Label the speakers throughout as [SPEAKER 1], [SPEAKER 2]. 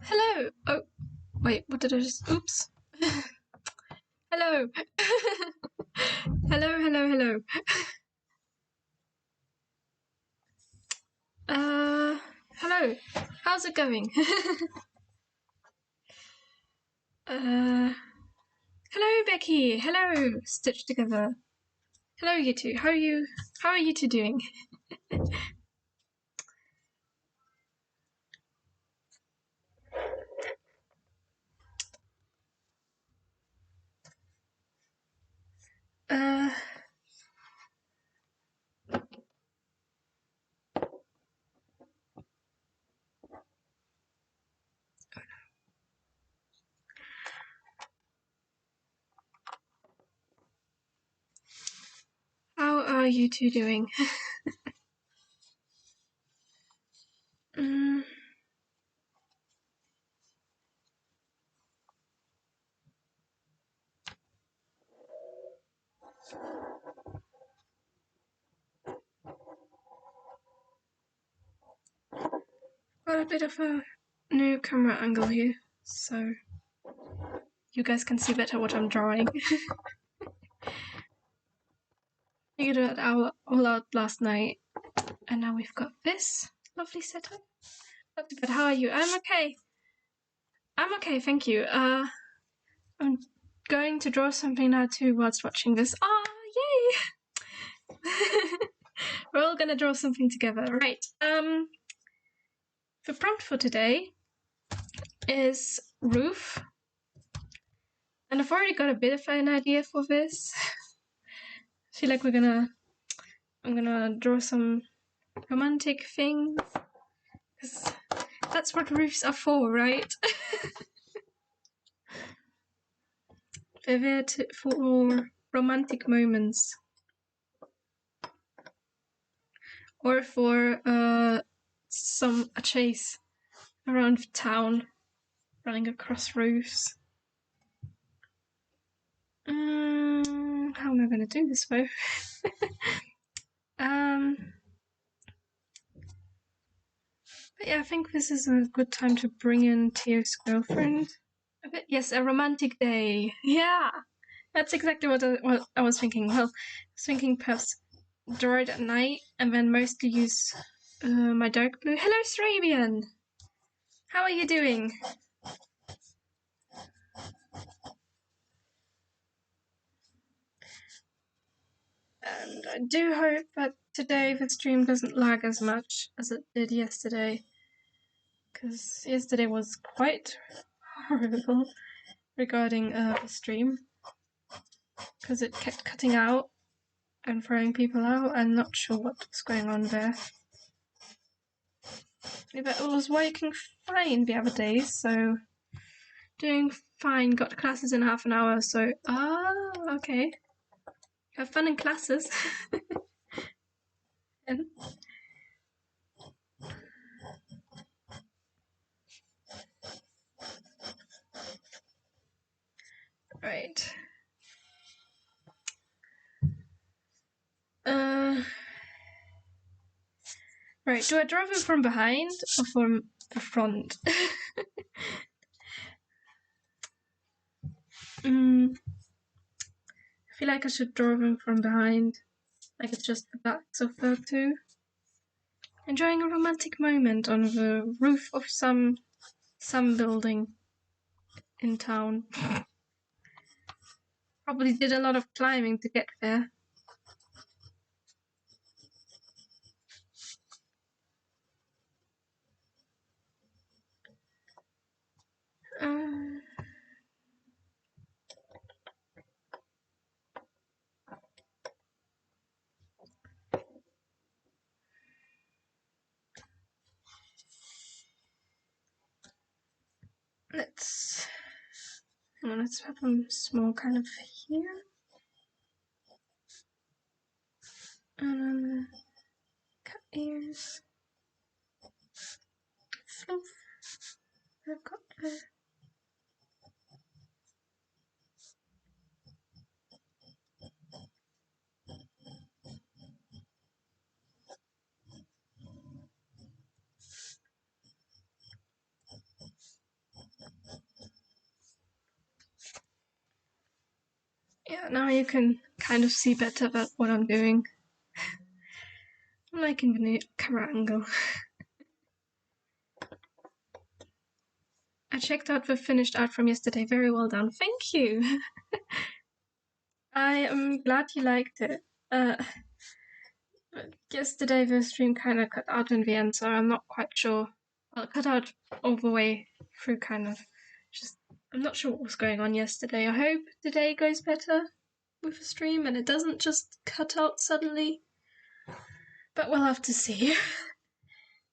[SPEAKER 1] Hello. Oh, wait. What did I just? Oops. Hello. Hello. Hello. How's it going? Hello, Becky. Hello, stitched together. Hello, you two. How are you? How are you two doing? Uh. How are you two doing? mm. Got a bit of a new camera angle here, so you guys can see better what I'm drawing. Figured it all out last night, and now we've got this lovely setup. Not too bad. How are you? I'm okay. I'm okay, thank you. I'm going to draw something now too whilst watching this. Yay! We're all gonna draw something together. Right. The prompt for today is roof. And I've already got a bit of an idea for this. I feel like I'm gonna draw some romantic things. Because that's what roofs are for, right? They're there for romantic moments. Or for a chase around town, running across roofs. How am I going to do this though? But yeah, I think this is a good time to bring in Theo's girlfriend. Yes, a romantic day. Yeah, that's exactly what I was thinking. Well, I was thinking perhaps draw it at night and then mostly use my dark blue. Hello, Srabian! How are you doing? And I do hope that today the stream doesn't lag as much as it did yesterday. Because yesterday was quite horrible regarding the stream. Because it kept cutting out and throwing people out. I'm not sure what was going on there. But it was working fine the other days, so doing fine. Got classes in half an hour, so okay. Have fun in classes. And right. Right, do I draw them from behind or from the front? I feel like I should draw them from behind, like it's just the backs of the two. Enjoying a romantic moment on the roof of some building in town. Probably did a lot of climbing to get there. Let's have them small kind of here. Cut ears. Fluff. I've got the now you can kind of see better about what I'm doing. I'm liking the new camera angle. I checked out the finished art from yesterday. Very well done. Thank you. I am glad you liked it. Yesterday the stream kind of cut out in the end, so I'm not quite sure. Well, it cut out all the way through, kind of. Just, I'm not sure what was going on yesterday. I hope today goes better with the stream and it doesn't just cut out suddenly. But we'll have to see.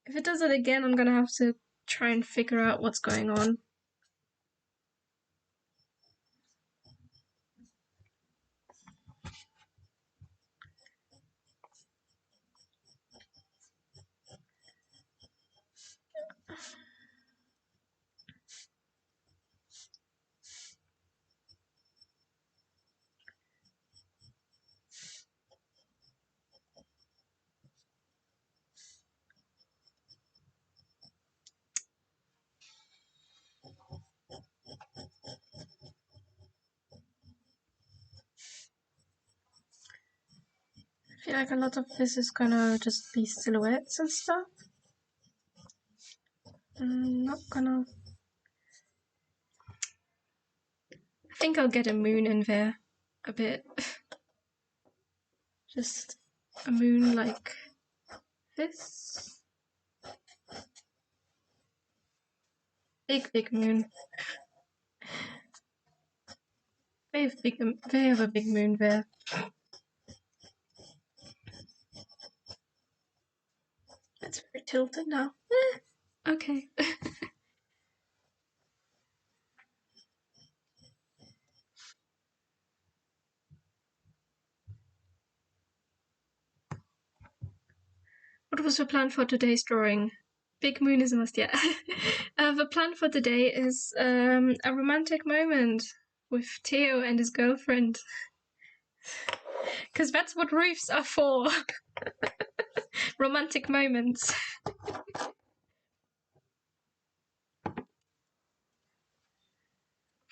[SPEAKER 1] If it does it again, I'm gonna have to try and figure out what's going on. I feel like a lot of this is gonna just be silhouettes and stuff. I'm not gonna... I think I'll get a moon in there a bit. Just a moon like this. Big moon. They have a big moon there. It's very tilted now. Okay. What was your plan for today's drawing? Big moon is a must, yeah. The plan for today is a romantic moment with Theo and his girlfriend. Because that's what roofs are for. Romantic moments.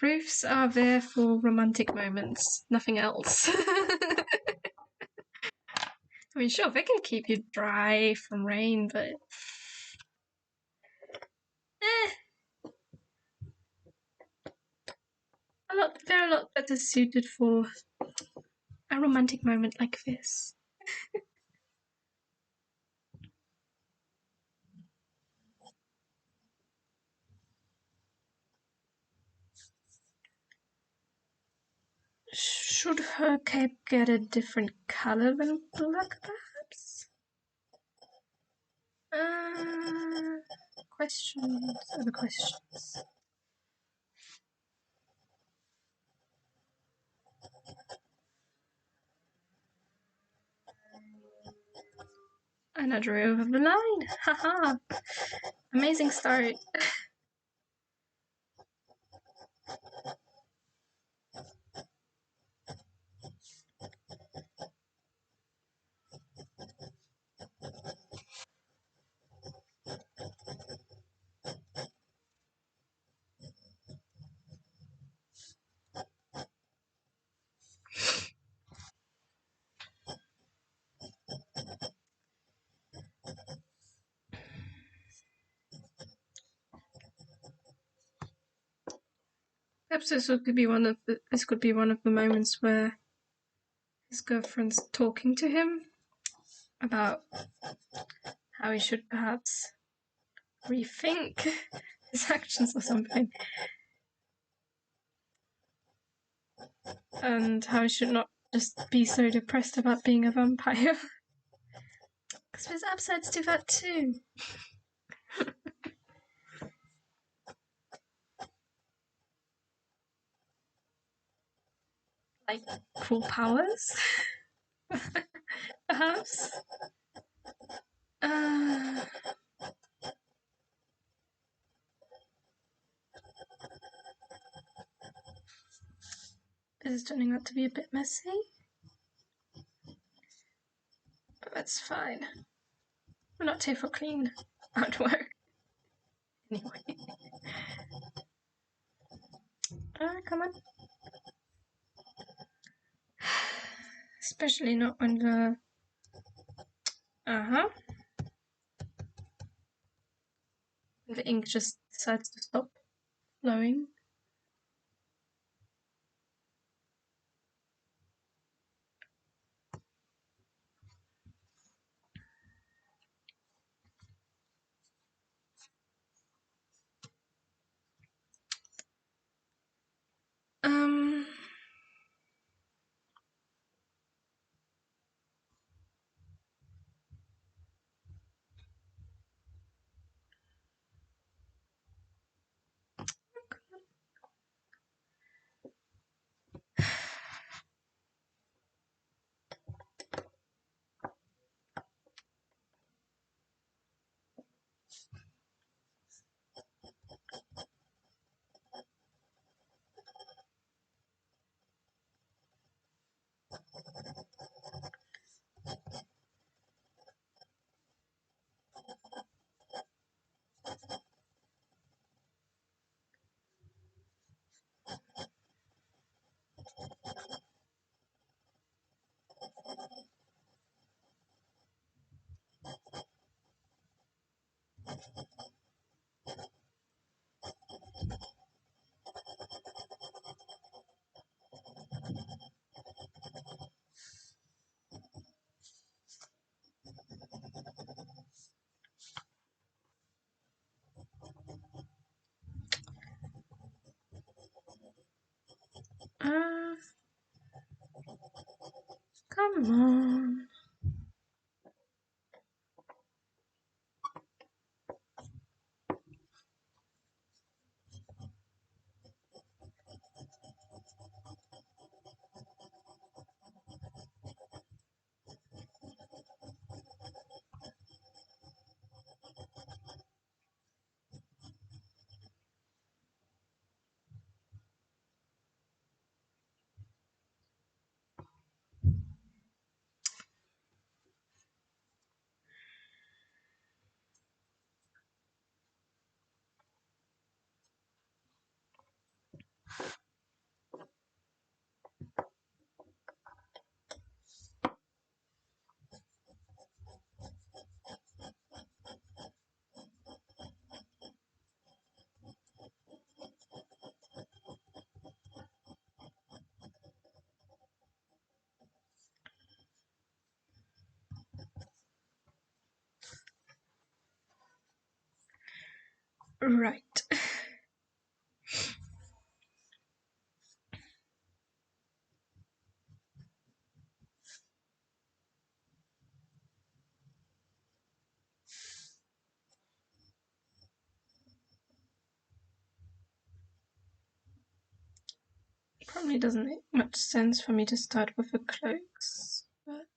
[SPEAKER 1] Roofs are there for romantic moments, nothing else. I mean, sure, they can keep you dry from rain, but... They're a lot better suited for a romantic moment like this. Should her cape get a different color than black, perhaps? Questions? Other questions? And I drew over the line. Haha! Amazing start. Perhaps this could be one of the moments where his girlfriend's talking to him about how he should perhaps rethink his actions or something, and how he should not just be so depressed about being a vampire. Because there's upsides to that too. Like cool powers, perhaps. This is turning out to be a bit messy, but that's fine. We're not here for clean artwork. Anyway. Come on. Especially not when the... the ink just decides to stop flowing. Come on. Right. Probably doesn't make much sense for me to start with the cloaks, but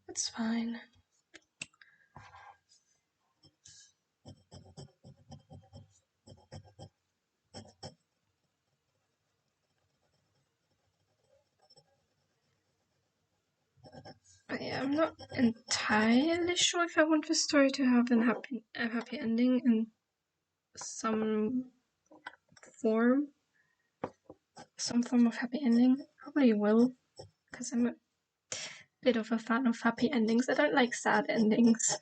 [SPEAKER 1] it's fine. But yeah, I'm not entirely sure if I want the story to have a happy ending in some form. Some form of happy ending. Probably will, because I'm a bit of a fan of happy endings. I don't like sad endings.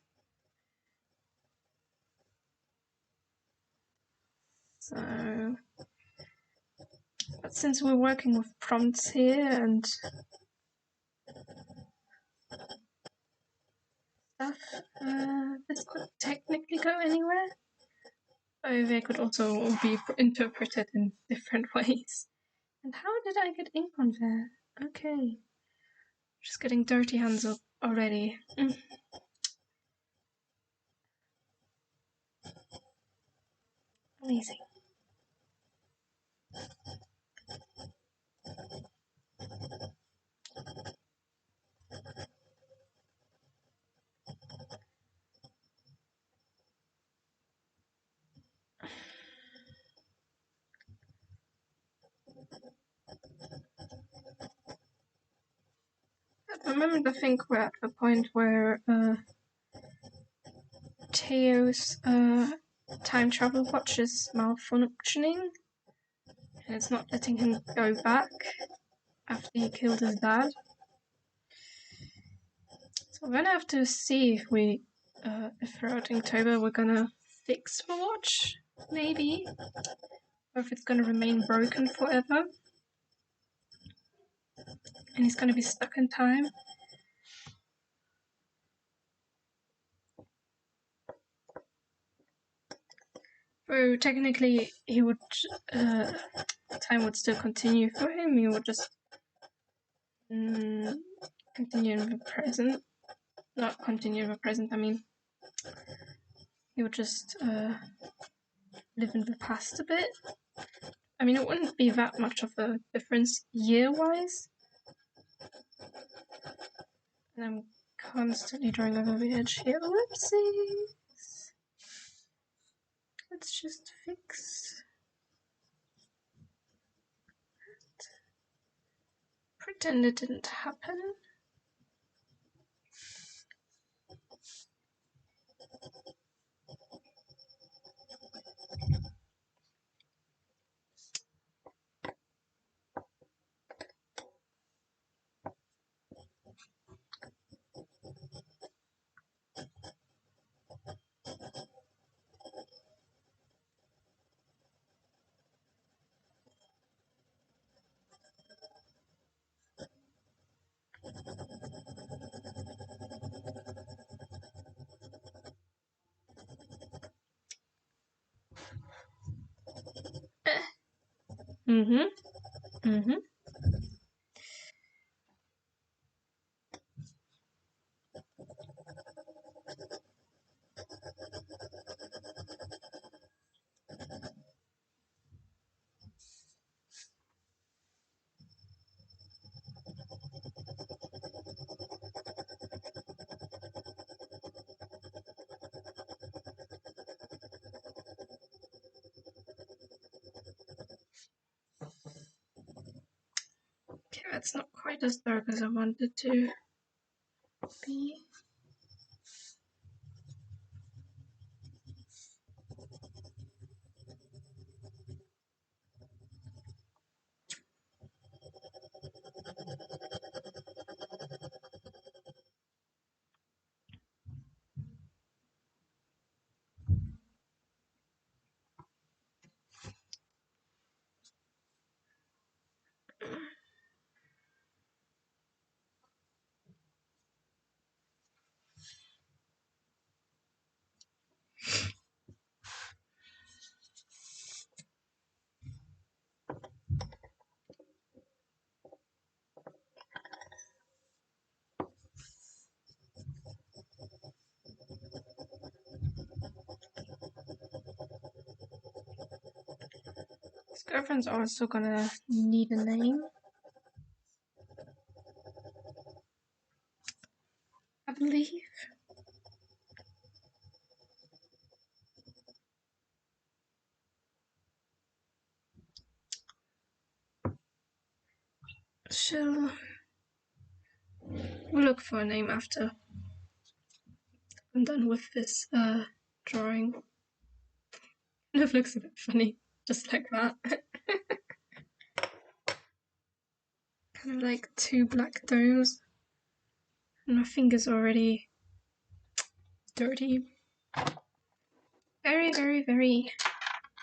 [SPEAKER 1] So, but since we're working with prompts here and stuff, this could technically go anywhere. Or they could also be interpreted in different ways. And how did I get ink on there? Okay. Just getting dirty hands up already. Amazing. At the moment, I think we're at the point where Theo's time travel watch is malfunctioning and it's not letting him go back after he killed his dad. So we're gonna have to see if if throughout Inktober we're gonna fix the watch, maybe, or if it's gonna remain broken forever and he's gonna be stuck in time. So technically, he would time would still continue for him. He would just continue in the present. Not continue in the present. I mean, he would just live in the past a bit. I mean, it wouldn't be that much of a difference year-wise. And I'm constantly drawing over the edge here. Whoopsies. Let's just fix. Pretend it didn't happen. Okay, that's not quite as dark as I wanted to be. His girlfriend's also gonna need a name, I believe. So we'll look for a name after I'm done with this drawing. It looks a bit funny, just like that. Kind of like two black domes. And my finger's already dirty. Very, very, very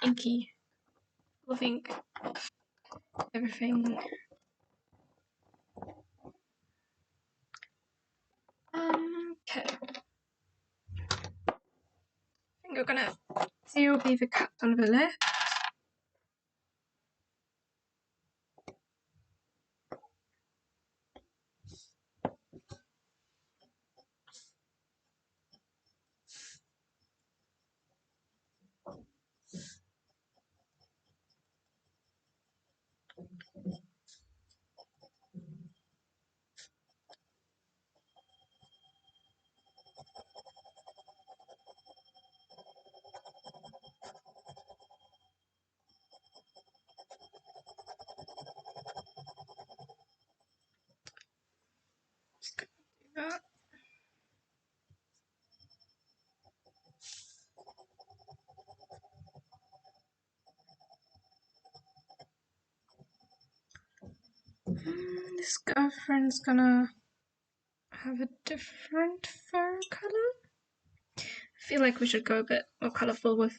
[SPEAKER 1] inky. I think everything. Okay. I think we're gonna Theo be the cat on the left. Just gonna do that. his girlfriend's gonna have a different fur color. I feel like we should go a bit more colorful with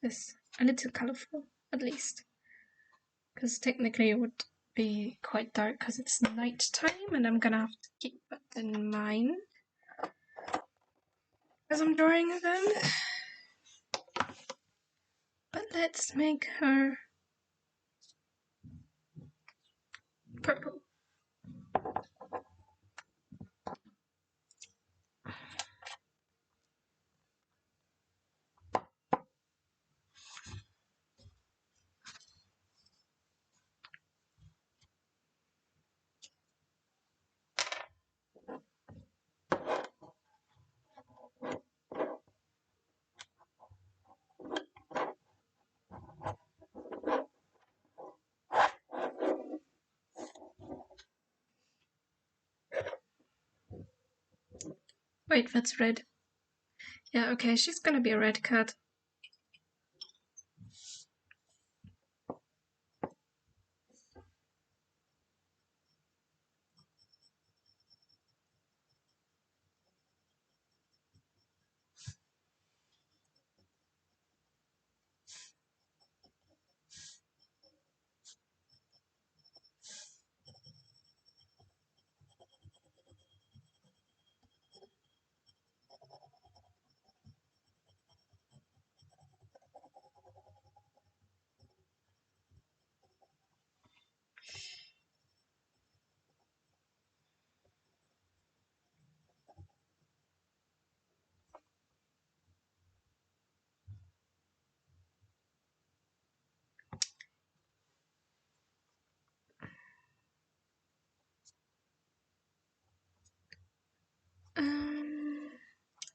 [SPEAKER 1] this. A little colorful, at least. Because technically it would be quite dark because it's night time, and I'm gonna have to keep that in mind as I'm drawing them. But let's make her purple. Wait, that's red. Yeah, okay, she's gonna be a red cat.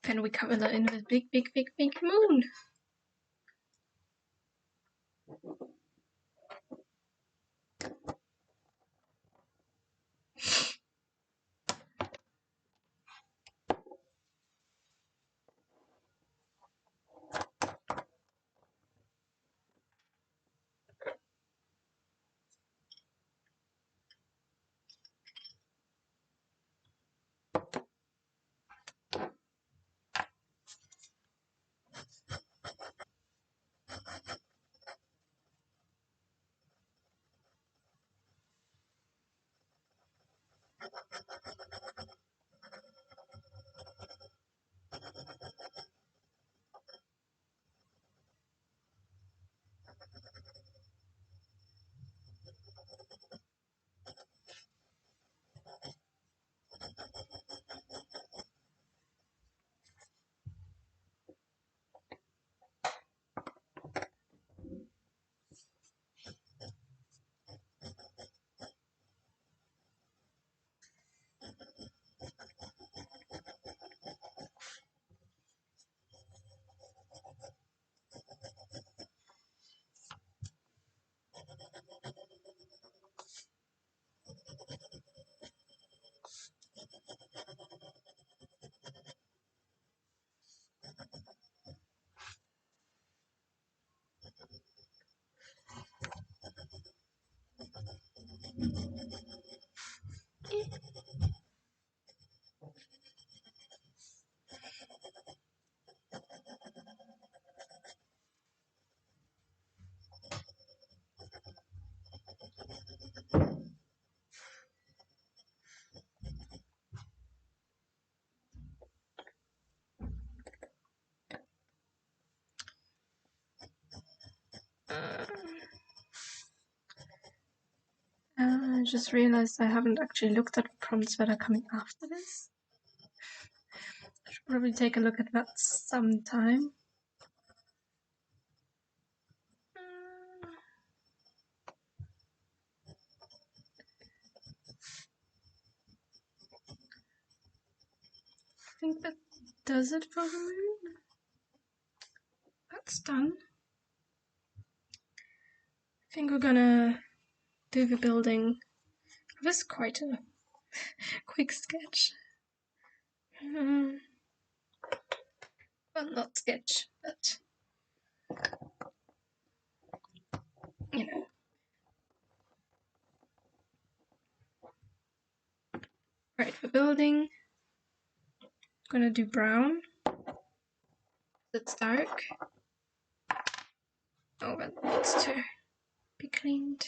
[SPEAKER 1] Can we cover that in with big, big, big, big moon? I just realized I haven't actually looked at prompts that are coming after this. I should probably take a look at that sometime. I think that does it for the moon. That's done. I think we're gonna do the building. This is quite a quick sketch. Well, not sketch, but you know. Right, for building, I'm gonna do brown. It's dark. Oh, that needs to be cleaned.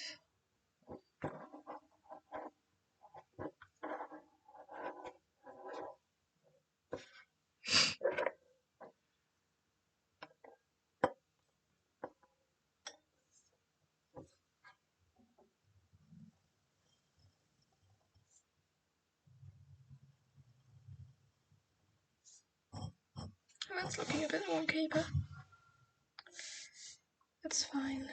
[SPEAKER 1] That's looking a bit wonky, but that's fine.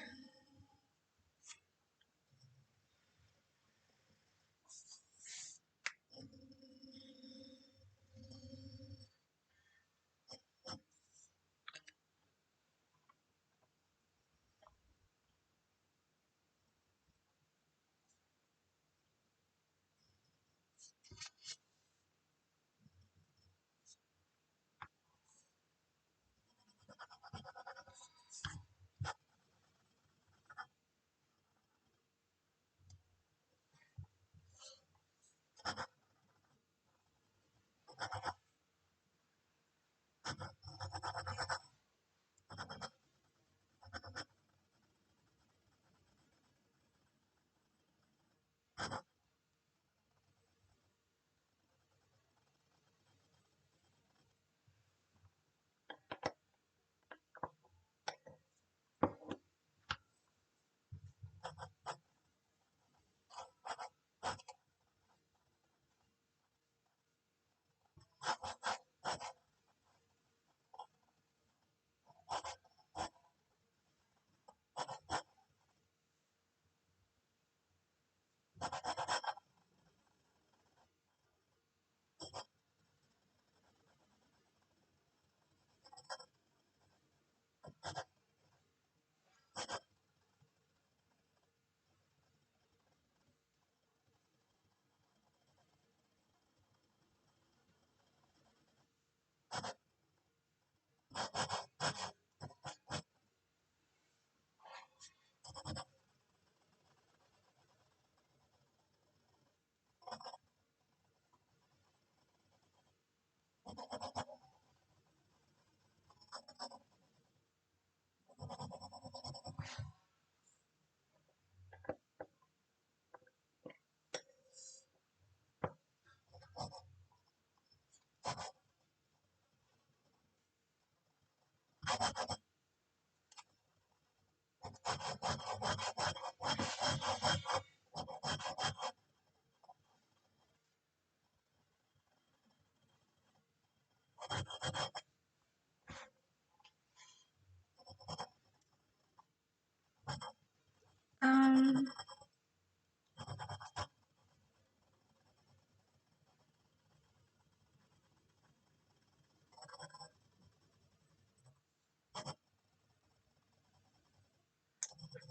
[SPEAKER 1] Um,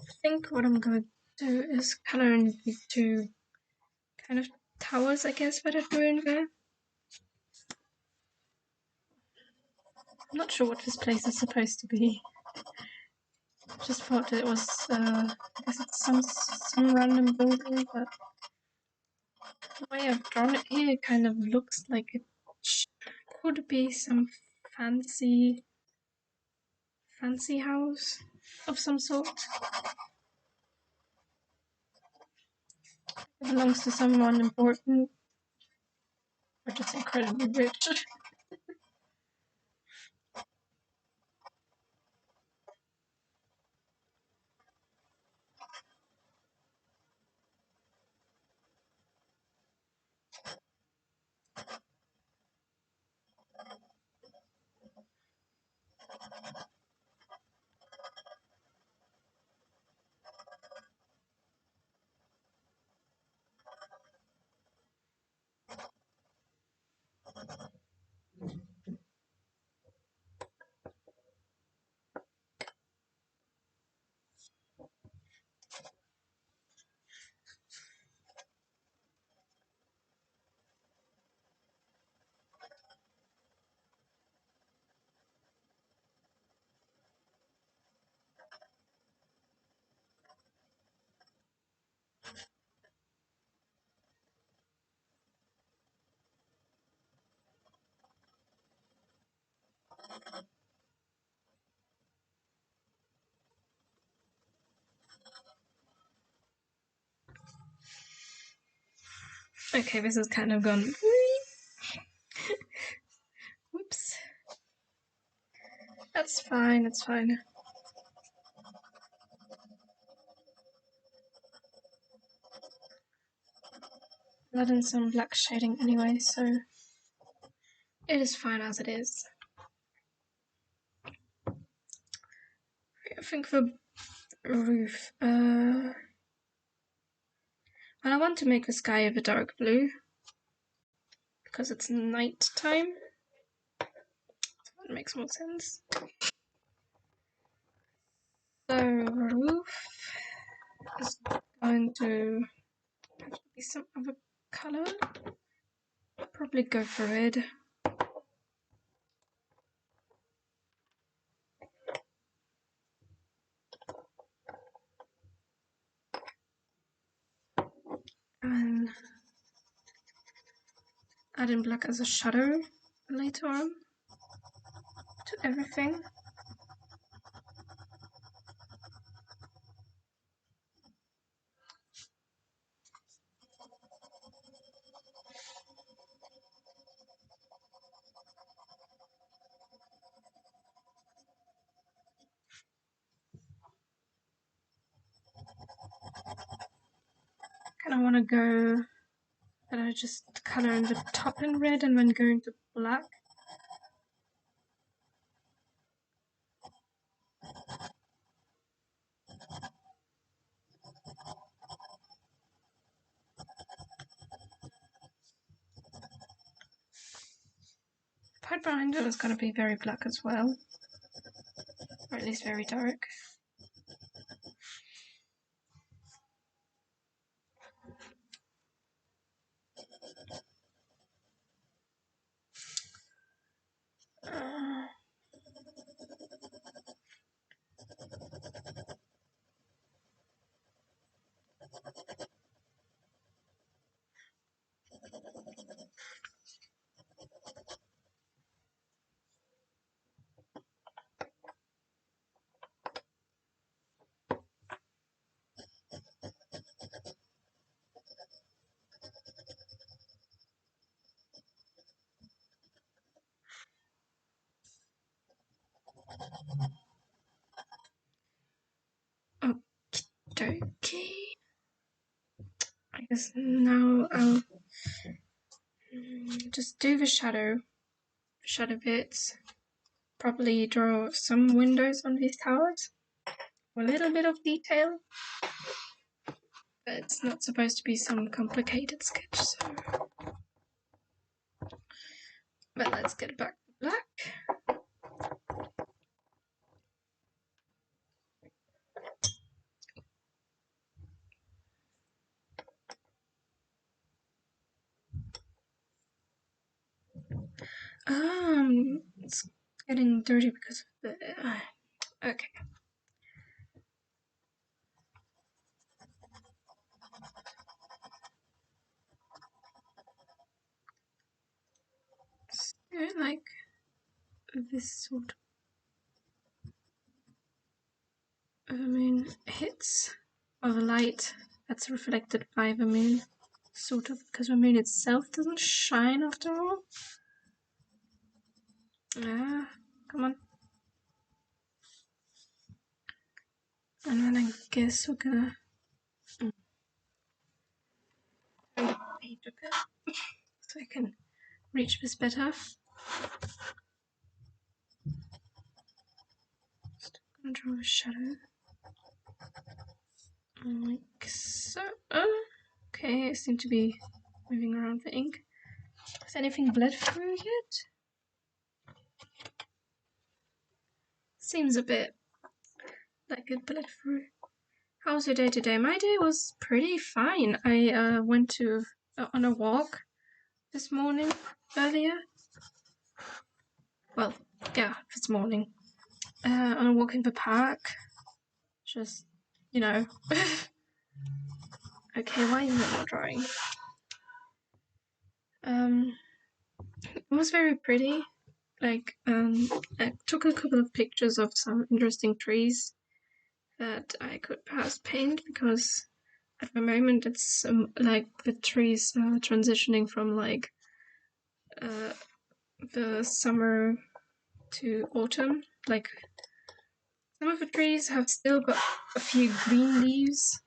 [SPEAKER 1] I think what I'm gonna do is color in these two kind of towers, I guess, that are doing there. I'm not sure what this place is supposed to be. Just thought it was, I guess it's some random building, but the way I've drawn it here, it kind of looks like it could be some fancy house of some sort. It belongs to someone important, or just incredibly rich. Okay, this has kind of gone. Whoops. That's fine, that's fine. Not in some black shading anyway, so it is fine as it is. I think the roof. Well, I want to make the sky of a dark blue because it's night time. That makes more sense. So the roof is going to have to be some other color. Probably go for red. And add in black as a shadow later on to everything. Kind of want to go that I just color in the top in red and then go into black. Part behind it is going to be very black as well, or at least very dark. Okay. I guess now I'll just do the shadow bits. Probably draw some windows on these towers. A little bit of detail, but it's not supposed to be some complicated sketch, so. But let's get back to black. It's getting dirty because of the. Okay. Let's do it like this sort of the moon hits, or the light that's reflected by the moon, sort of, because the moon itself doesn't shine after all. Ah, come on. And then I guess we're gonna turn the page a bit so I can reach this better. Just gonna draw a shadow. Like so. Okay, I seem to be moving around the ink. Has anything bled through yet? Seems a bit like it bled through. How was your day today? My day was pretty fine. I went to on a walk this morning earlier. Well, yeah, this morning. On a walk in the park. Just, you know. Okay, why is it not drawing? It was very pretty. Like, I took a couple of pictures of some interesting trees that I could perhaps paint because at the moment it's like the trees transitioning from like the summer to autumn. Like some of the trees have still got a few green leaves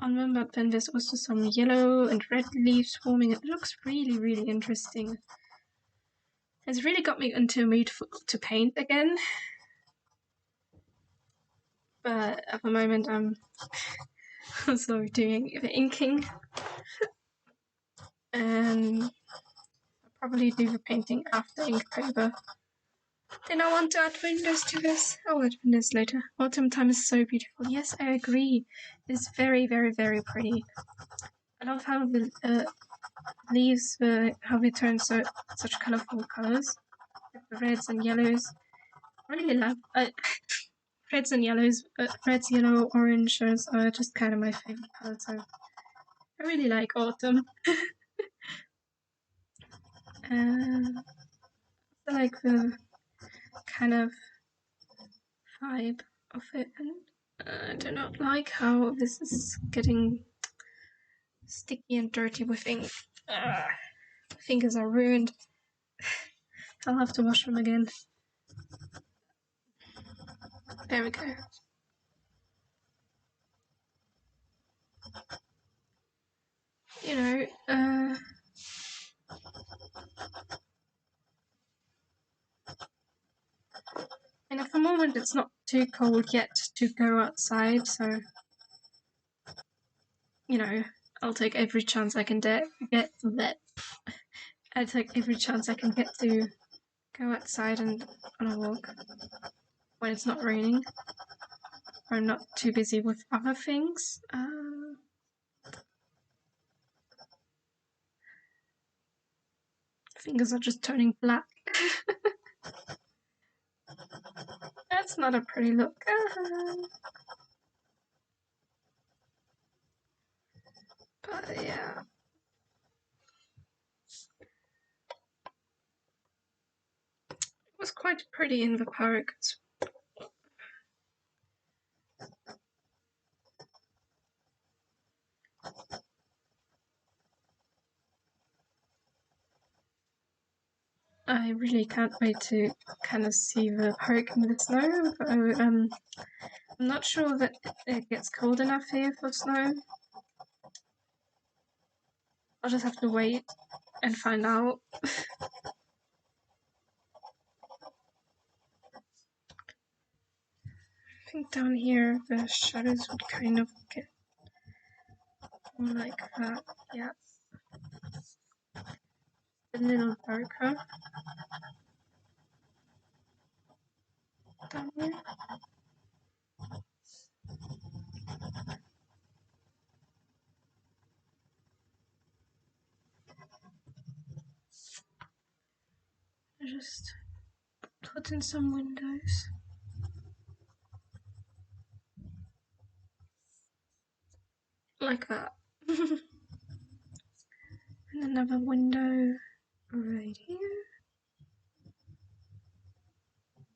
[SPEAKER 1] on them, but then there's also some yellow and red leaves forming. It looks really, really interesting. It's really got me into a mood to paint again. But at the moment I'm also doing the inking. And I'll probably do the painting after Inktober. Then I want to add windows to this. I'll add windows later. Autumn time is so beautiful. Yes, I agree. It's very, very, very pretty. I love how the leaves, how they turn such colourful colours. Like the reds and yellows. I really love reds and yellows. Reds, yellow, oranges are just kind of my favourite colours. So I really like autumn. I like the kind of vibe of it, and I do not like how this is getting sticky and dirty with ink. Fingers are ruined. I'll have to wash them again. There we go. You know, and at the moment it's not too cold yet to go outside, so you know, I'll take every chance I can get that. I take every chance I can get to go outside and on a walk when it's not raining or I'm not too busy with other things. Fingers are just turning black. That's not a pretty look. But yeah. It was quite pretty in the park. I really can't wait to kind of see the park in the snow. I'm not sure that it gets cold enough here for snow. I'll just have to wait and find out. I think down here the shadows would kind of get more like that. Yeah. A little darker down here. Just put in some windows. Like that. And another window right here.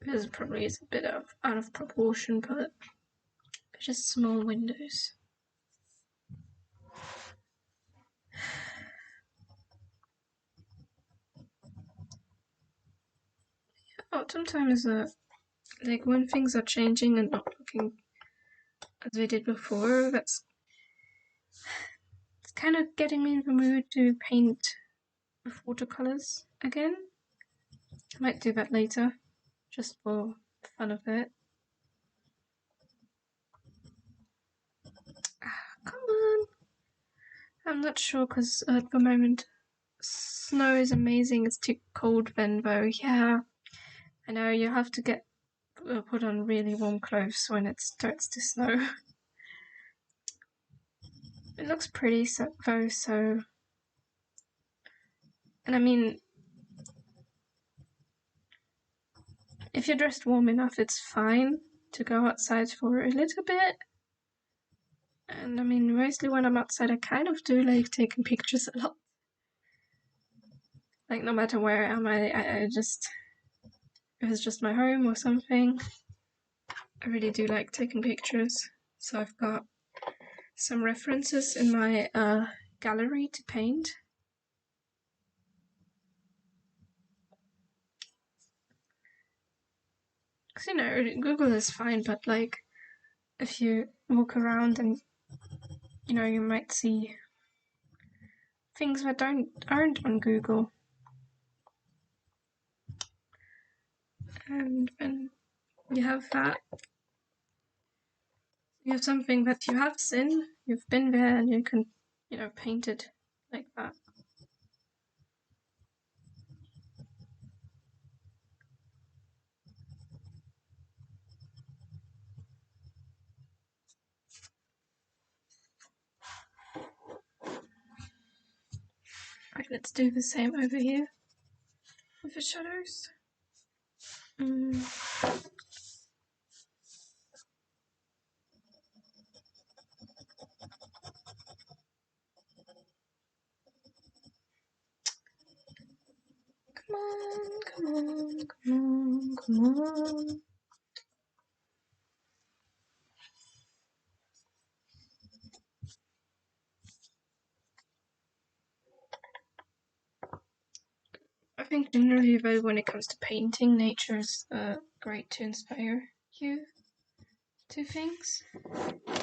[SPEAKER 1] This probably is a bit out of proportion, but just small windows. Autumn time is like when things are changing and not looking as they did before. It's kind of getting me in the mood to paint with watercolors again. I might do that later, just for the fun of it. Come on! I'm not sure because at the moment snow is amazing. It's too cold then though. Yeah, I know you have to get put on really warm clothes when it starts to snow. It looks pretty though, so... And I mean, if you're dressed warm enough, it's fine to go outside for a little bit. And I mean, mostly when I'm outside, I kind of do like taking pictures a lot. Like, no matter where I am, I just... If it's just my home or something, I really do like taking pictures. So I've got some references in my gallery to paint. Because, you know, Google is fine, but like if you walk around and, you know, you might see things that aren't on Google. And then you have that. You have something that you have seen, you've been there, and you can, you know, paint it like that. Right, let's do the same over here with the shadows. Come on, come on, come on, come on. I think generally though, when it comes to painting, nature is great to inspire you to things.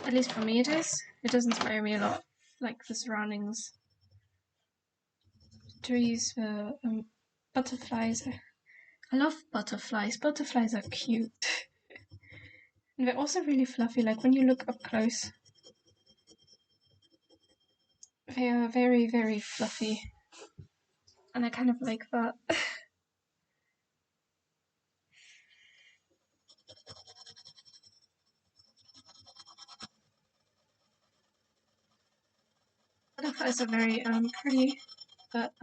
[SPEAKER 1] At least for me it is. It does inspire me a lot, like the surroundings. Trees, butterflies. I love butterflies. Butterflies are cute. And they're also really fluffy, like when you look up close. They are very, very fluffy. And I kind of like that. Butterflies are very pretty, but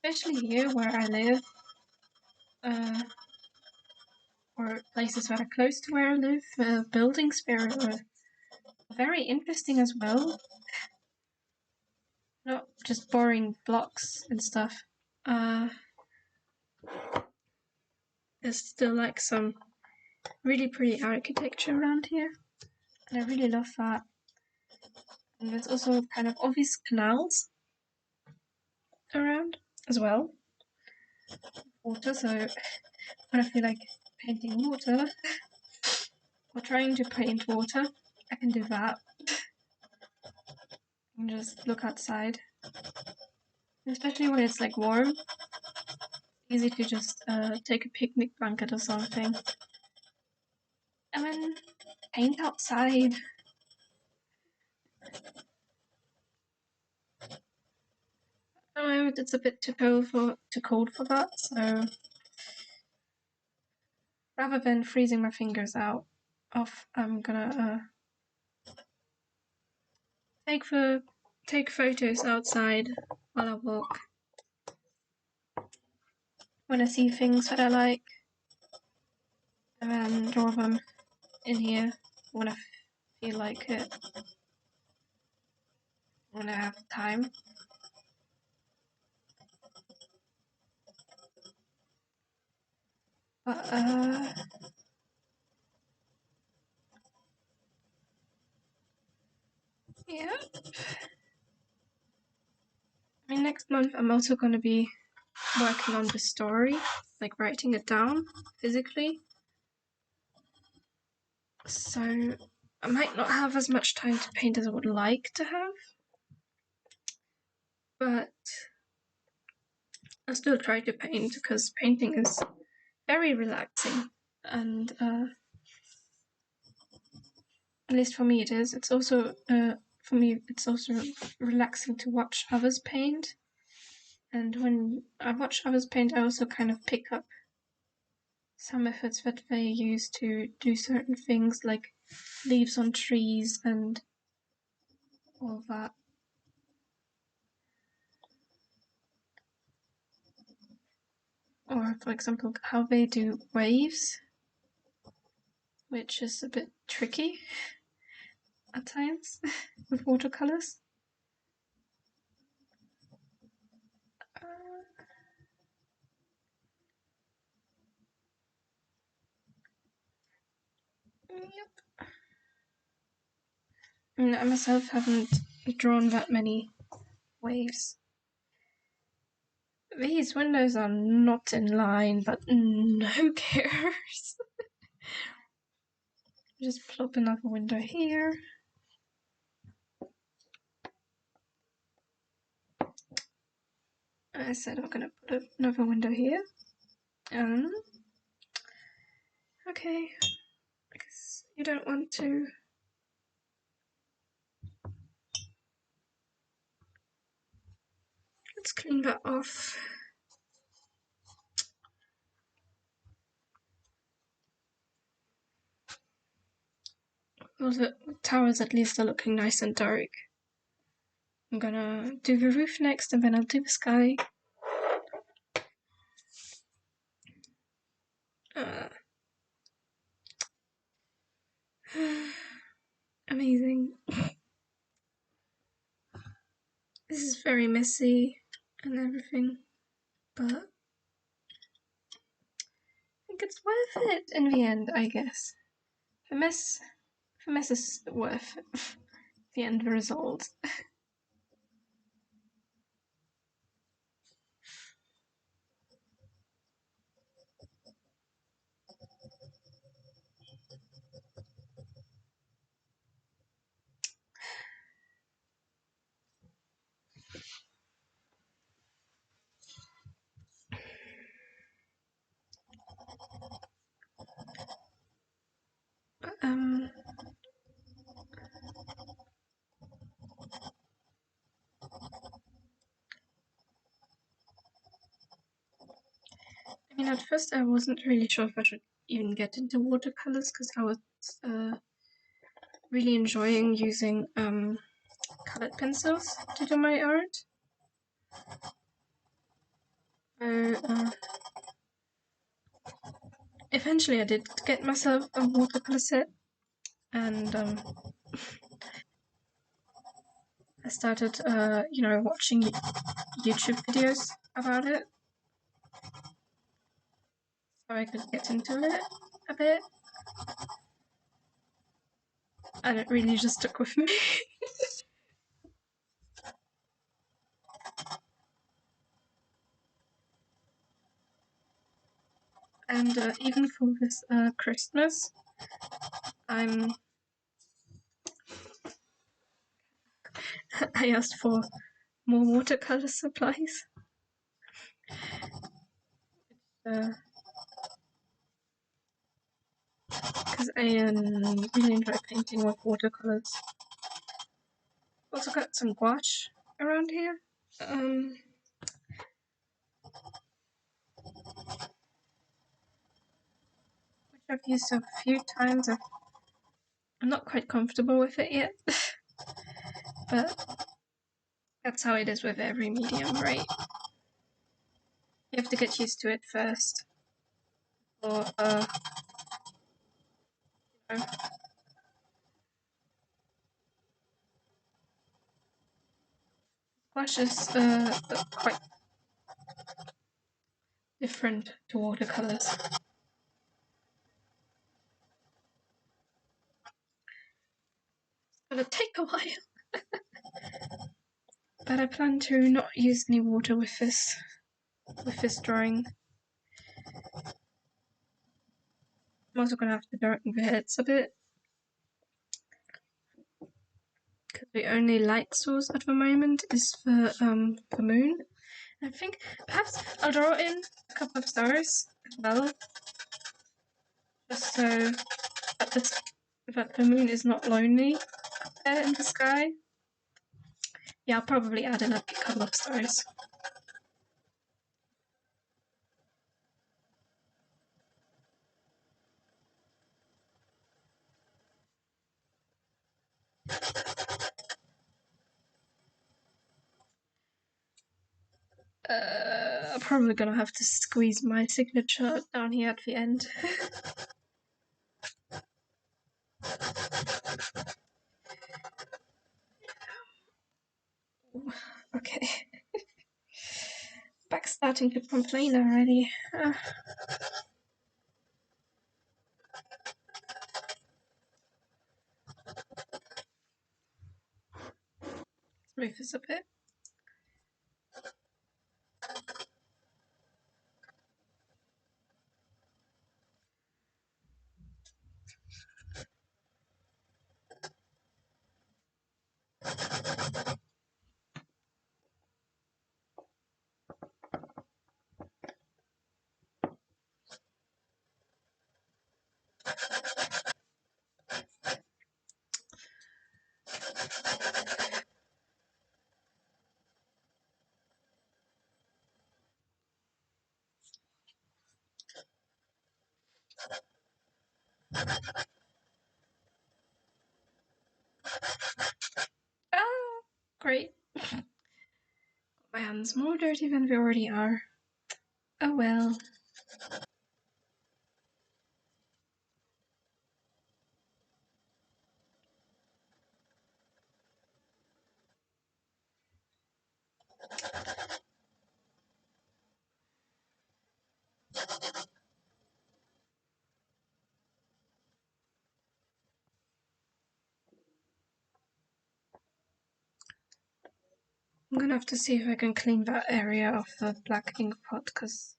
[SPEAKER 1] especially here where I live, or places that are close to where I live, buildings there are very interesting as well. Not just boring blocks and stuff. There's still like some really pretty architecture around here, and I really love that. And there's also kind of obvious canals around as well. Water, so when I feel like painting water, or trying to paint water, I can do that. And just look outside. Especially when it's like warm. Easy to just take a picnic blanket or something. And then paint outside. It's a bit too cold for that, so rather than freezing my fingers off, I'm gonna take photos outside while I walk. When I see things that I like, and then draw them in here when I feel like it, when I have time. But yeah. I mean, next month I'm also going to be working on the story, like writing it down physically. So I might not have as much time to paint as I would like to have, but I still try to paint because painting is very relaxing, and at least for me it is. It's also for me it's also relaxing to watch others paint, and when I watch others paint, I also kind of pick up some methods that they use to do certain things, like leaves on trees and all that. Or, for example, how they do waves, which is a bit tricky at times with watercolors. Yep. I mean, I myself haven't drawn that many waves. These windows are not in line, but who cares? Just plop another window here. I said I'm gonna put another window here. Okay, because you don't want to. Let's clean that off. Well, the towers at least are looking nice and dark. I'm gonna do the roof next, and then I'll do the sky. Amazing. This is very messy and everything, but I think it's worth it in the end, I guess. The mess is worth the end result. I mean, at first I wasn't really sure if I should even get into watercolors because I was really enjoying using colored pencils to do my art. Eventually I did get myself a watercolor set, and I started, watching YouTube videos about it, so I could get into it a bit, and it really just stuck with me. And even for this Christmas, I asked for more watercolor supplies. Because I really enjoy painting with watercolors. Also got some gouache around here. Which I've used a few times. I'm not quite comfortable with it yet. But that's how it is with every medium, right? You have to get used to it first. Or, gouache is quite different to watercolors. It's gonna take a while. But I plan to not use any water with this drawing. I'm also gonna have to darken the heads a bit, because the only light source at the moment is the moon. I think perhaps I'll draw in a couple of stars as well, just so that the moon is not lonely there in the sky. Yeah, I'll probably add in a couple of stars. I'm probably gonna have to squeeze my signature down here at the end. Okay. Back starting to complain already. Rufus a bit. Oh, great. My hands more dirty than they already are. Oh well. I'm gonna have to see if I can clean that area of the black ink pot, because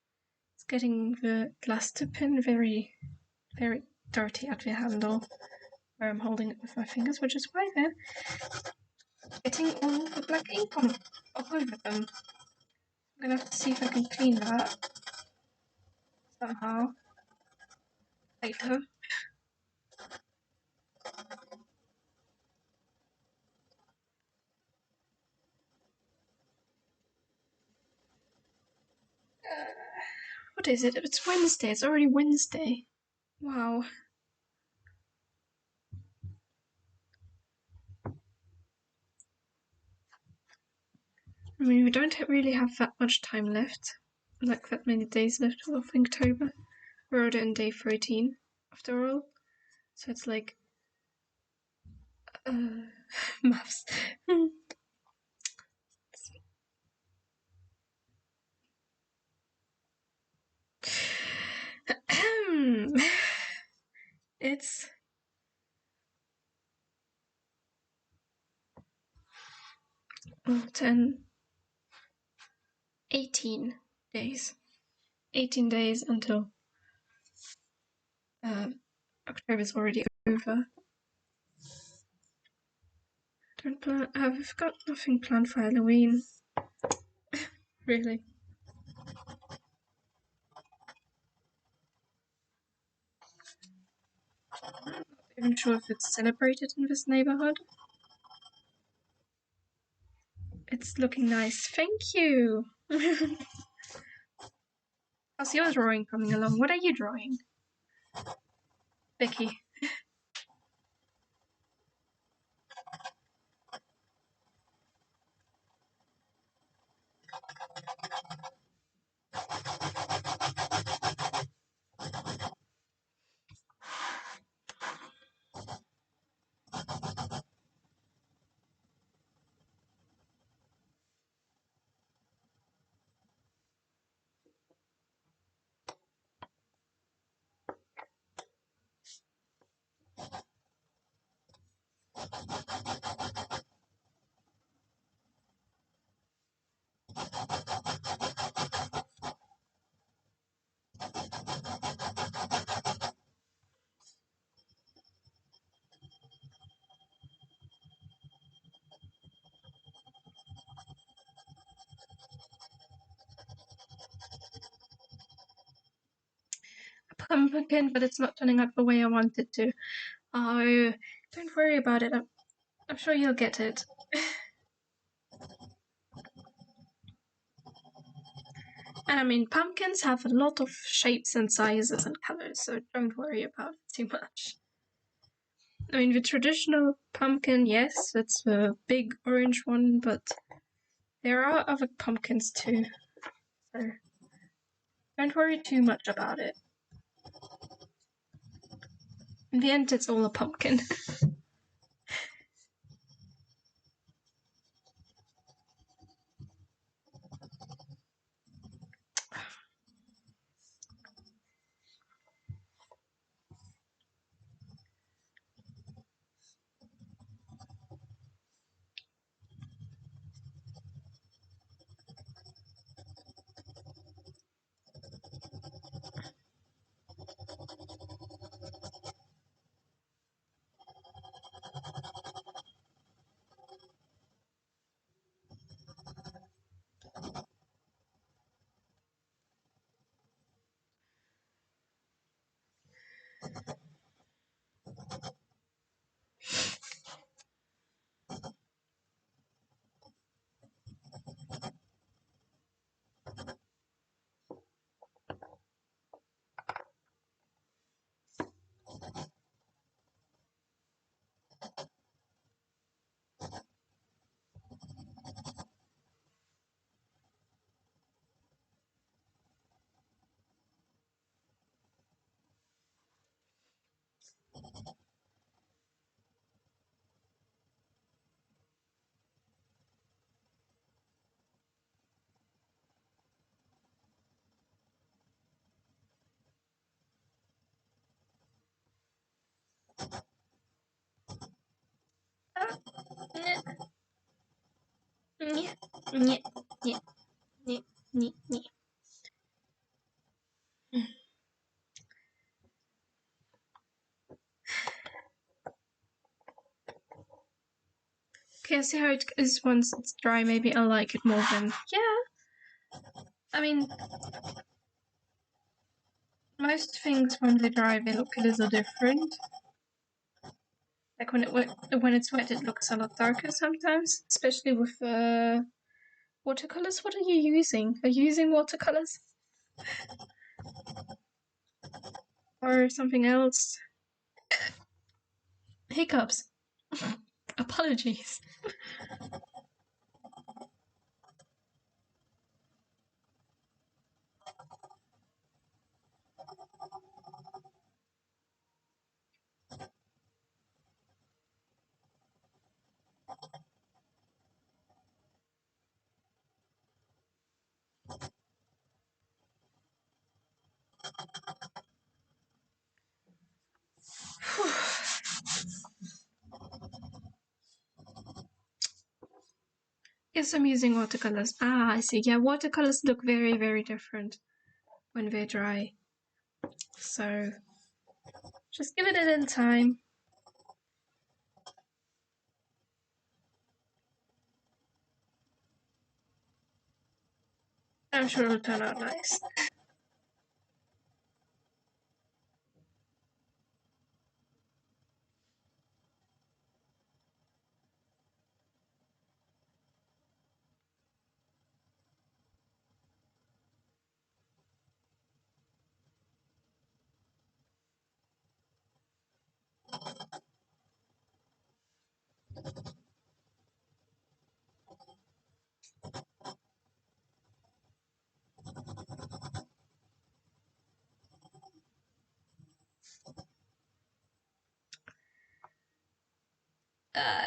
[SPEAKER 1] it's getting the glass tip in very, very dirty at the handle where I'm holding it with my fingers, which is why they're getting all the black ink on all over them. I'm gonna have to see if I can clean that somehow later. What is it? It's Wednesday. It's already Wednesday. Wow. I mean, we don't really have that much time left. Like, that many days left of Inktober. We're already on day 13, after all. So it's like... maths. It's... 10... 18 days. 18 days until October's already over. Don't plan. I've got nothing planned for Halloween. Really. Not even sure if it's celebrated in this neighborhood. It's looking nice. Thank you. How's your drawing coming along? What are you drawing? Vicky. A pumpkin, but it's not turning out the way I want it to. Oh, don't worry about it. I'm sure you'll get it. And I mean, pumpkins have a lot of shapes and sizes and colors, so don't worry about it too much. I mean, the traditional pumpkin, yes, it's the big orange one, but there are other pumpkins too, so don't worry too much about it. In the end, it's all a pumpkin. Yeah, yeah, yeah, yeah, yeah, yeah. Okay, I'll see how it is once it's dry. Maybe I'll like it more than... Yeah, I mean, most things when they dry, they look a little different. Like when it's wet, it looks a lot darker sometimes, especially with watercolors. What are you using? Are you using watercolors? Or something else? Hiccups. Apologies. Yes, I'm using watercolors. Ah, I see. Yeah, watercolors look very, very different when they're dry. So just give it a little time. I'm sure it'll turn out nice.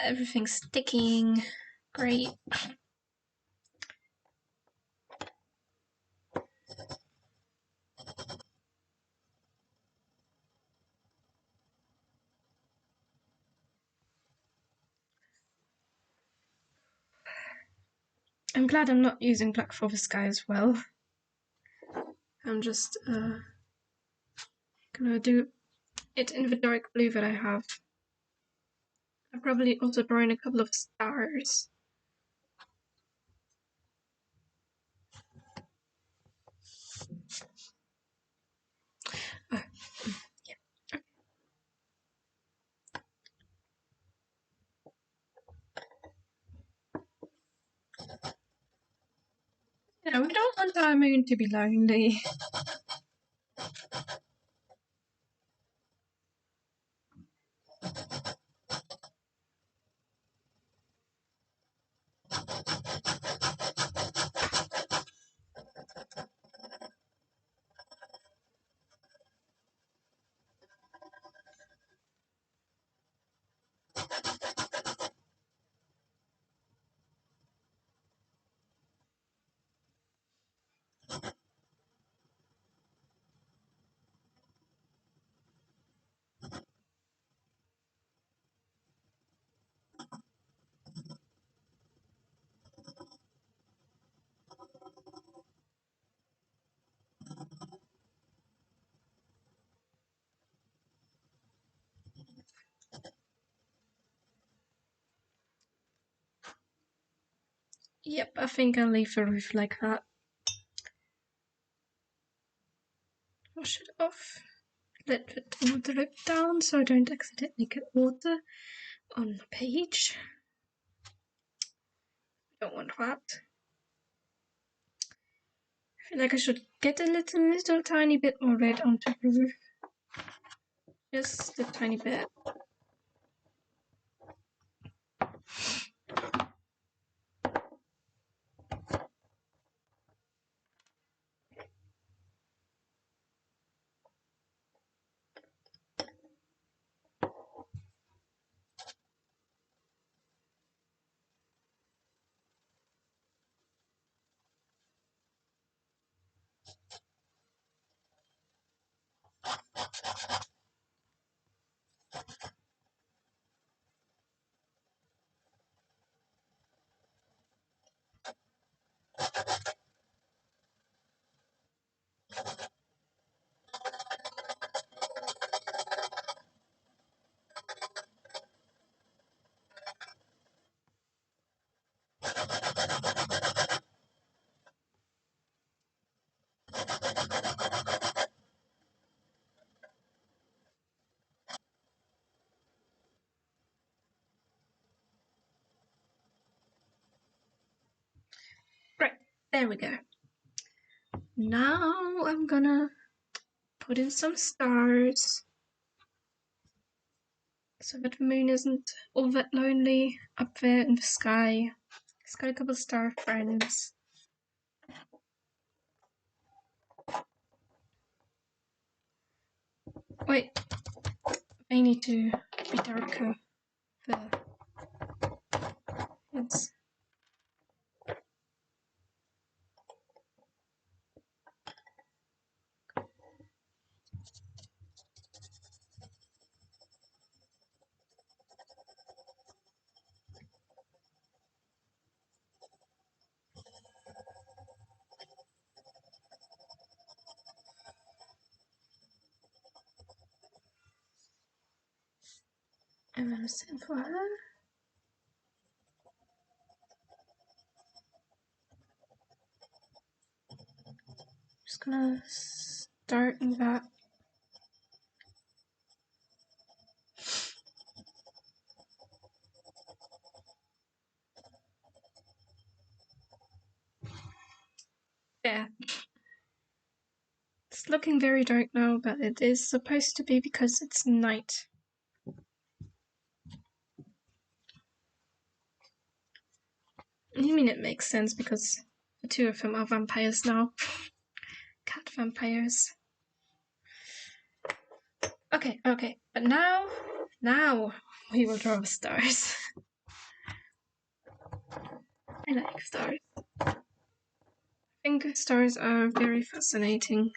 [SPEAKER 1] Everything's sticking. Great. I'm glad I'm not using black for the sky as well. I'm just gonna do it in the dark blue that I have. I'm probably also drawing a couple of stars. Oh, yeah. Yeah, we don't want our moon to be lonely. Yep, I think I'll leave the roof like that. Wash it off. let the drip down so I don't accidentally get water on the page. I don't want that. I feel like I should get a little tiny bit more red onto the roof. Just a tiny bit. Right, there we go. Now I'm gonna put in some stars so that the moon isn't all that lonely up there in the sky. It's got a couple star friends. Wait, they need to be darker there. Yes. And then same for her. Just gonna start in that. There. It's looking very dark now, but it is supposed to be because it's night. I mean, it makes sense because the two of them are vampires now. Cat vampires. Okay, but now we will draw stars. I like stars. I think stars are very fascinating,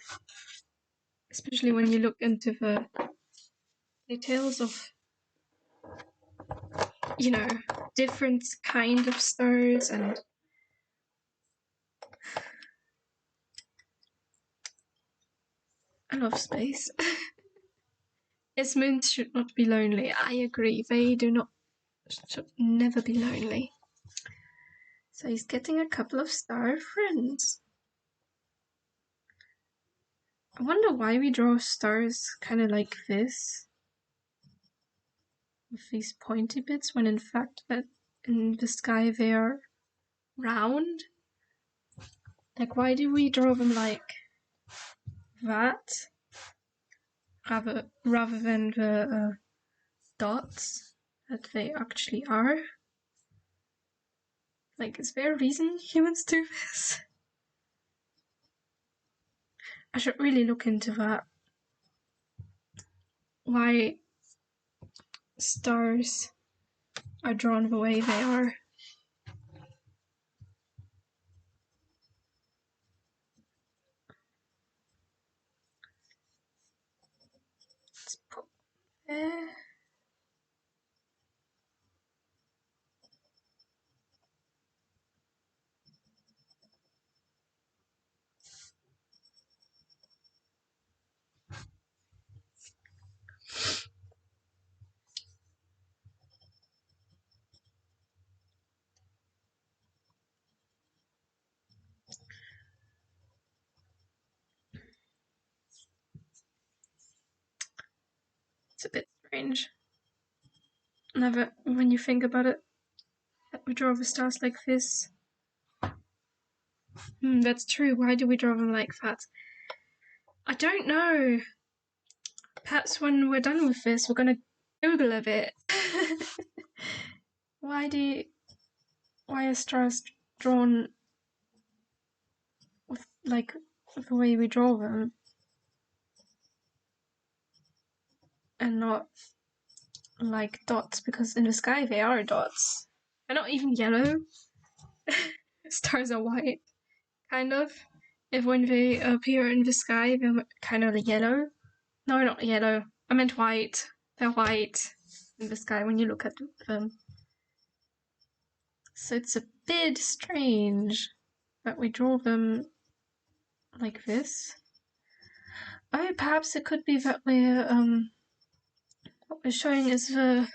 [SPEAKER 1] especially when you look into the details of, you know, different kind of stars. And I love space. Yes, moons should not be lonely. I agree. They should never be lonely. So he's getting a couple of star friends. I wonder why we draw stars kind of like this, with these pointy bits, when in fact that in the sky they are round. Like, why do we draw them like that rather than the dots that they actually are? Like, is there a reason humans do this? I should really look into that. Why stars are drawn the way they are. Let's put there. It's a bit strange. Never, when you think about it, that we draw the stars like this. That's true. Why do we draw them like that? I don't know. Perhaps when we're done with this, we're gonna Google a bit. Why are stars drawn with like the way we draw them, and not like dots? Because in the sky they are dots. They're not even yellow. Stars are white, kind of. If when they appear in the sky, they're kind of yellow. No, not yellow. I meant white. They're white in the sky when you look at them. So it's a bit strange that we draw them like this. Oh, perhaps it could be that we're what we're showing is the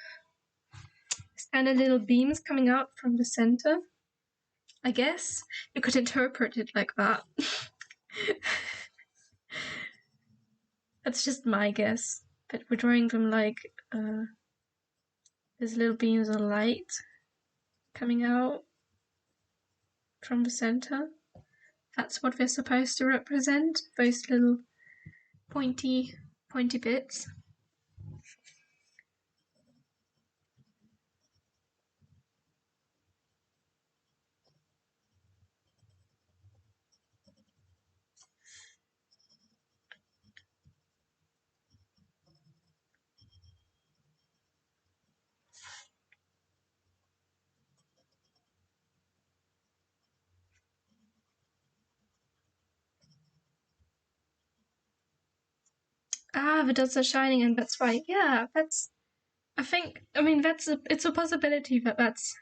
[SPEAKER 1] kind of little beams coming out from the center. I guess you could interpret it like that. That's just my guess. But we're drawing them like there's little beams of light coming out from the center. That's what they're supposed to represent, those little pointy bits. Ah, the dots are shining and that's why. Yeah, that's... I mean, it's a possibility that that's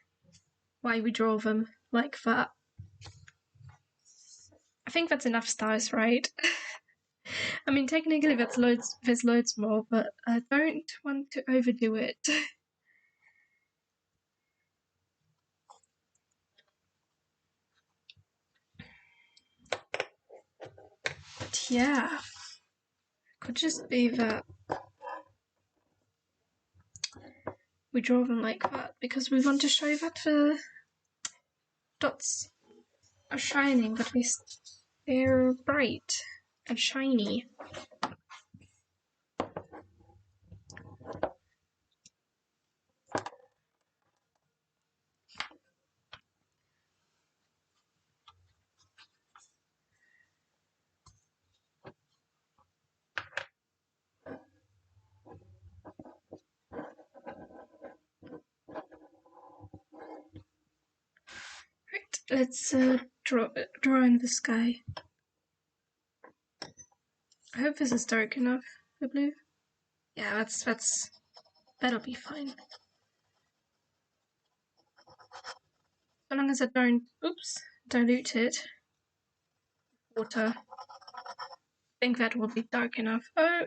[SPEAKER 1] why we draw them like that. I think that's enough stars, right? I mean, technically there's loads more, but I don't want to overdo it. But yeah, could just be that we draw them like that because we want to show that the dots are shining, but they're bright and shiny. Right, let's draw in the sky. I hope this is dark enough, the blue. Yeah, that'll be fine. So long as I don't, dilute it. Water. I think that will be dark enough. Oh!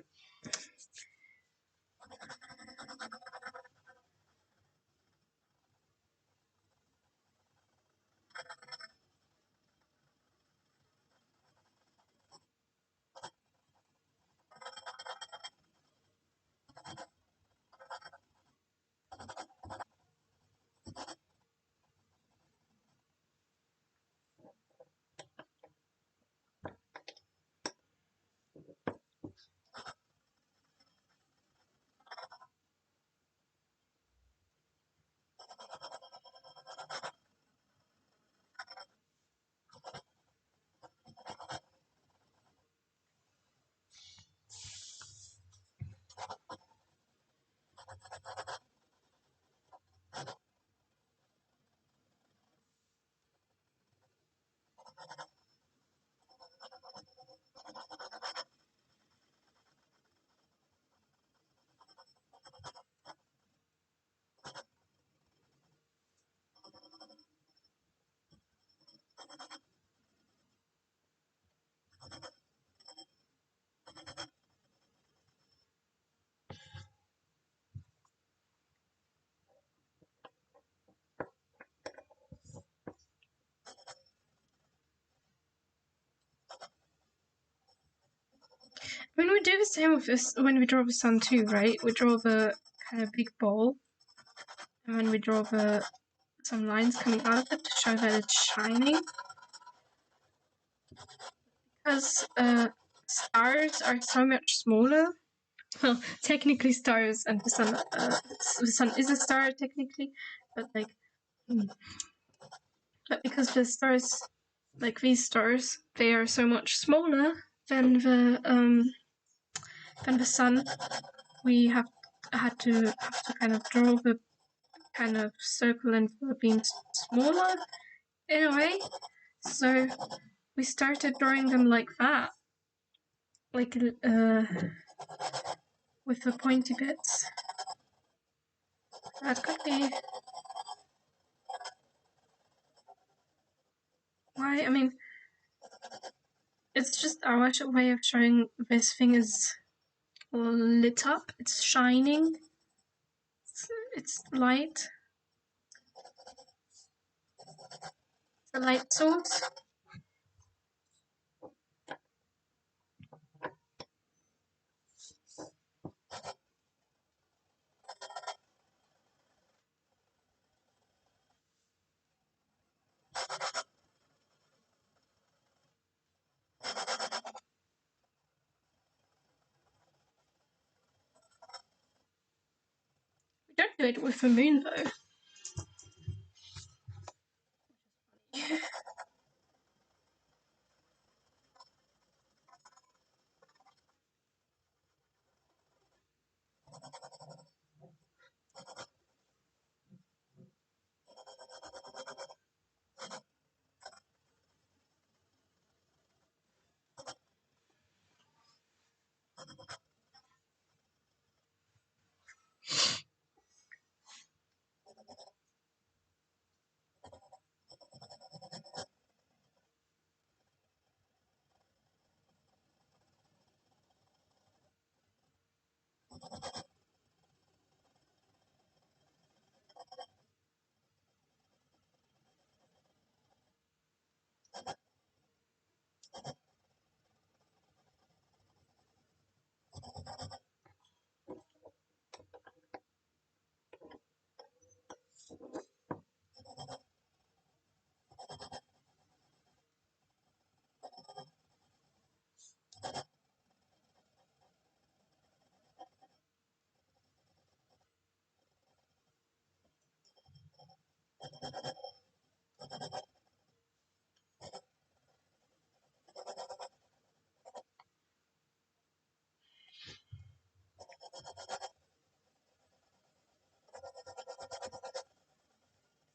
[SPEAKER 1] When we do the same with this, when we draw the sun too, right? We draw the kind of big ball, and then we draw some lines coming out of it to show that it's shining. Because stars are so much smaller. Well, technically stars and the sun is a star technically, but like, but because the stars, like these stars, they are so much smaller than the sun. We had to kind of draw the kind of circle and being smaller in a way. So we started drawing them like that, like with the pointy bits. That could be why. I mean, it's just our way of showing this thing is lit up. It's shining. It's light. It's a light source. We don't do it with the moon though.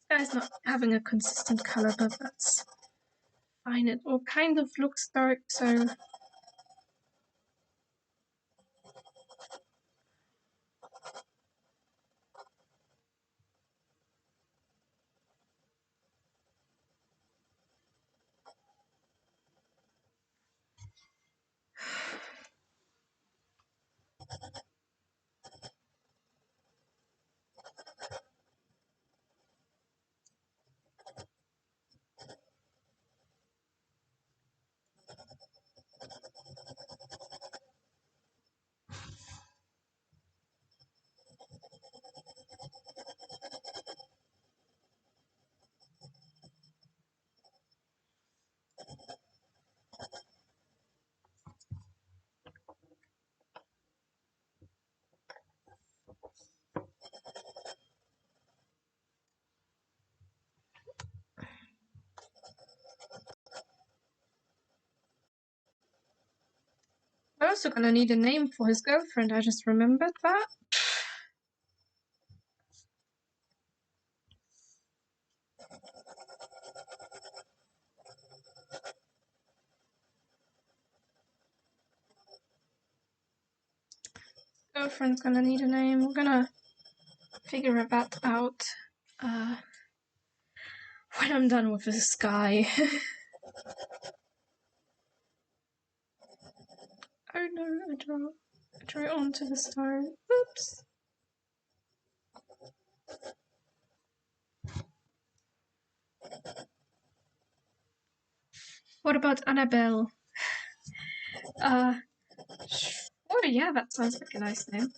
[SPEAKER 1] This guy's not having a consistent color, but that's fine. It all kind of looks dark, so we're also gonna need a name for his girlfriend. I just remembered that. Girlfriend's gonna need a name. We're gonna figure that out when I'm done with this guy. Oh no, I draw onto the star. Oops. What about Annabelle? yeah, that sounds like a nice name.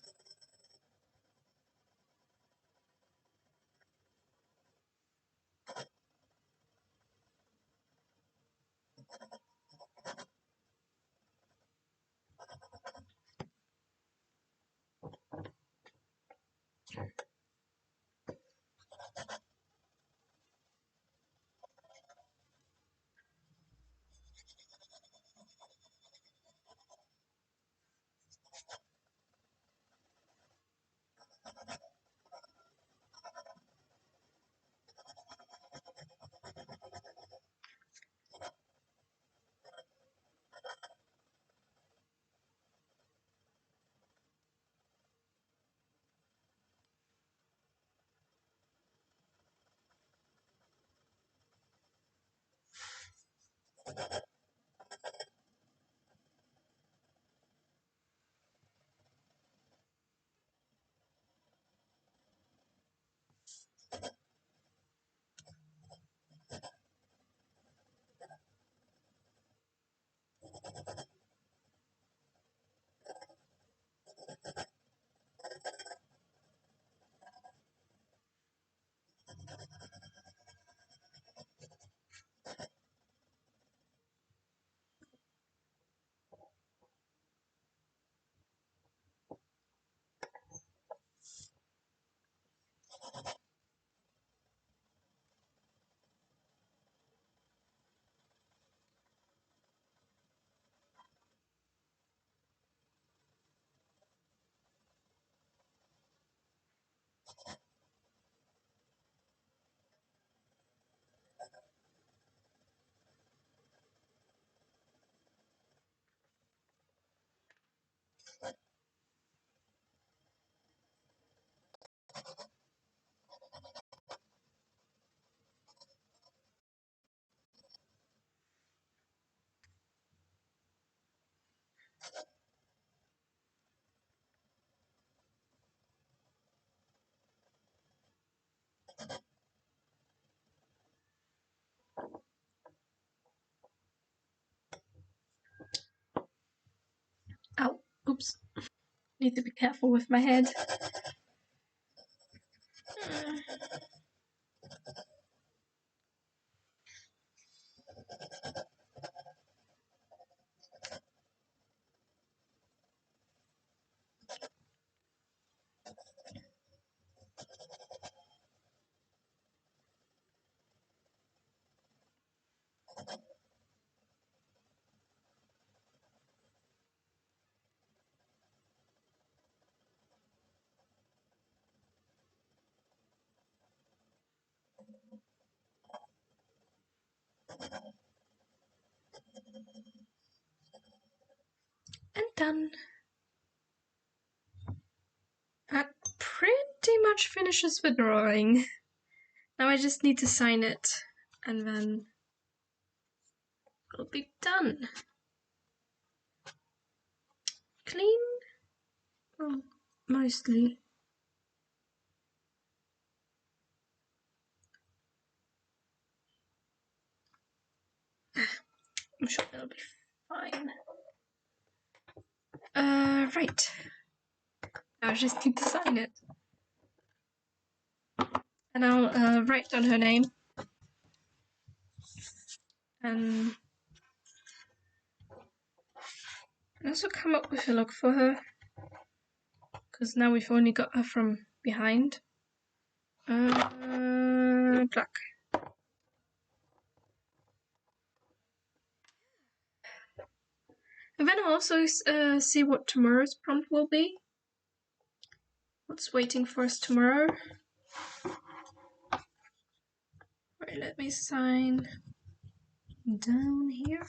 [SPEAKER 1] Ow, oops. Need to be careful with my head. And done. That pretty much finishes the drawing. Now I just need to sign it, and then it'll be done. Clean? Oh, mostly. I'm sure it'll be fine. Right. Now I just need to sign it. And I'll write down her name. And also come up with a look for her. Because now we've only got her from behind. Black. And then I'll also see what tomorrow's prompt will be. What's waiting for us tomorrow. Right, let me sign down here.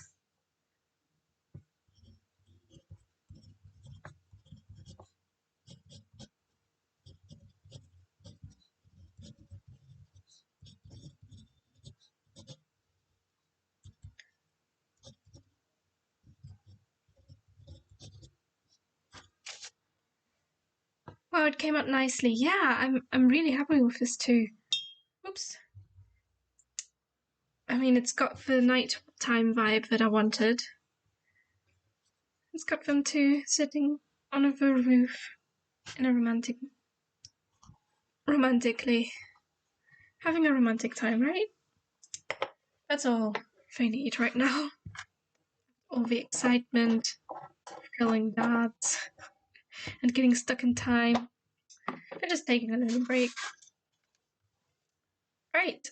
[SPEAKER 1] Wow, it came out nicely. Yeah, I'm really happy with this too. Oops. I mean, it's got the nighttime vibe that I wanted. It's got them two sitting on the roof in a romantically having a romantic time, right? That's all I need right now. All the excitement, feeling dads, and getting stuck in time. I'm just taking a little break. Right,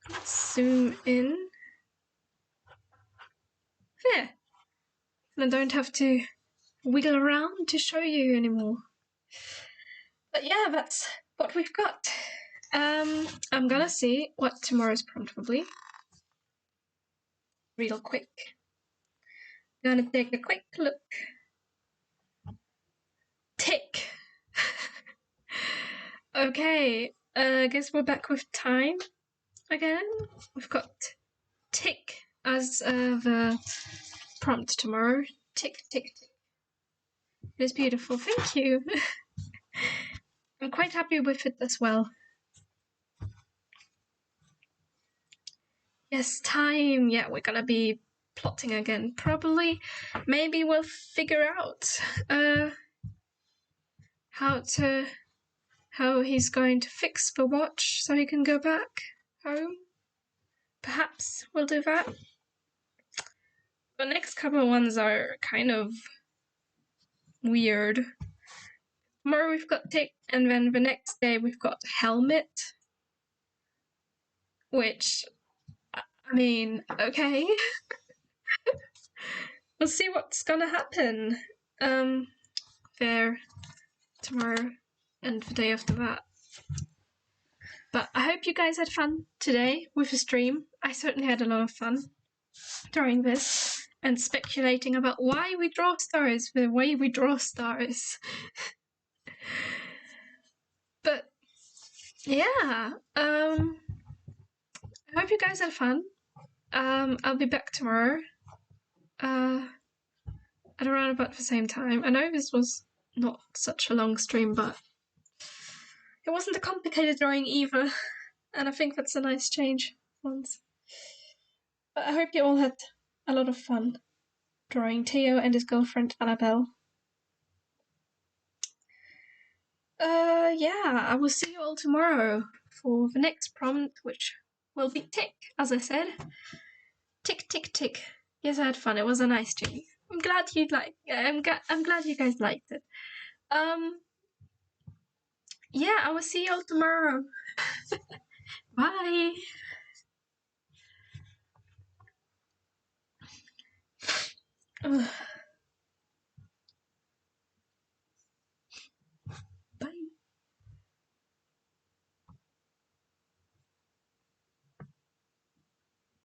[SPEAKER 1] let's zoom in. There. And I don't have to wiggle around to show you anymore. But yeah, that's what we've got. I'm gonna see what tomorrow's prompt will be. Real quick. Gonna take a quick look. Tick. Okay, I guess we're back with time again. We've got tick as the prompt tomorrow. Tick, tick, tick. It is beautiful, thank you. I'm quite happy with it as well. Yes, time. Yeah, we're gonna be plotting again, probably. Maybe we'll figure out how he's going to fix the watch so he can go back home. Perhaps we'll do that. The next couple of ones are kind of weird. Tomorrow we've got tick, and then the next day we've got helmet. Which, I mean, okay. We'll see what's gonna happen. There, tomorrow, and the day after that. But I hope you guys had fun today with the stream. I certainly had a lot of fun during this and speculating about why we draw stars the way we draw stars. But yeah, I hope you guys had fun. I'll be back tomorrow at around about the same time. I know this was not such a long stream, but it wasn't a complicated drawing either, and I think that's a nice change once. But I hope you all had a lot of fun drawing Theo and his girlfriend Annabelle. Yeah, I will see you all tomorrow for the next prompt, which will be tick, as I said. Tick, tick, tick. Yes, I had fun. It was a nice stream. I'm glad you I'm glad you guys liked it. Yeah, I will see you all tomorrow. Bye. Ugh.